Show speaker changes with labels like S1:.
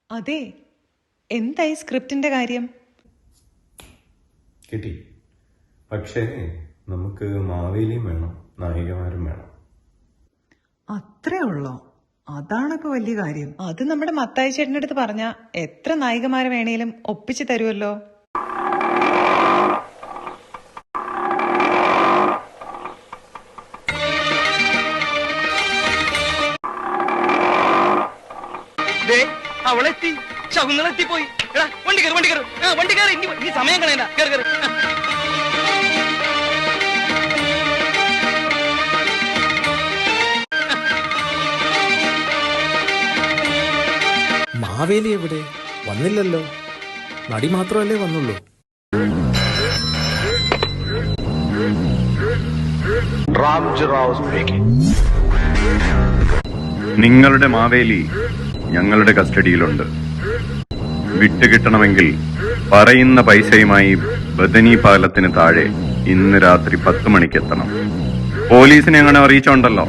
S1: അതെ, എന്തായി സ്ക്രിപ്റ്റിന്റെ കാര്യം?
S2: കിട്ടി. പക്ഷേ നമുക്ക് മാവേലിയും വേണം, നായികമാരും വേണം.
S3: അത്രേ ഉള്ളോ? അതാണിപ്പോ വലിയ കാര്യം.
S1: അത് നമ്മുടെ മത്തായി ചേട്ടൻ്റെ അടുത്ത് പറഞ്ഞ എത്ര നായികമാരെ വേണേലും ഒപ്പിച്ചു തരുമല്ലോ.
S4: അവളെത്തി, ശകുങ്ങളെത്തിപ്പോയി. വണ്ടി കയറി, വണ്ടി കയറി, വണ്ടി കയറി. ഇനി സമയം കളയണ്ട, കയറി കയറി.
S5: മാവേലി എവിടെ? വന്നില്ലല്ലോ. നടി മാത്രമല്ലേ വന്നുള്ളൂ.
S6: നിങ്ങളുടെ മാവേലി ഞങ്ങളുടെ കസ്റ്റഡിയിലുണ്ട്. വിട്ടുകിട്ടണമെങ്കിൽ പറയുന്ന പൈസയുമായി ബദനി പാലത്തിന് താഴെ ഇന്ന് രാത്രി 10 മണിക്ക് എത്തണം. പോലീസിനെ അങ്ങനെ അറിയിച്ചോണ്ടല്ലോ.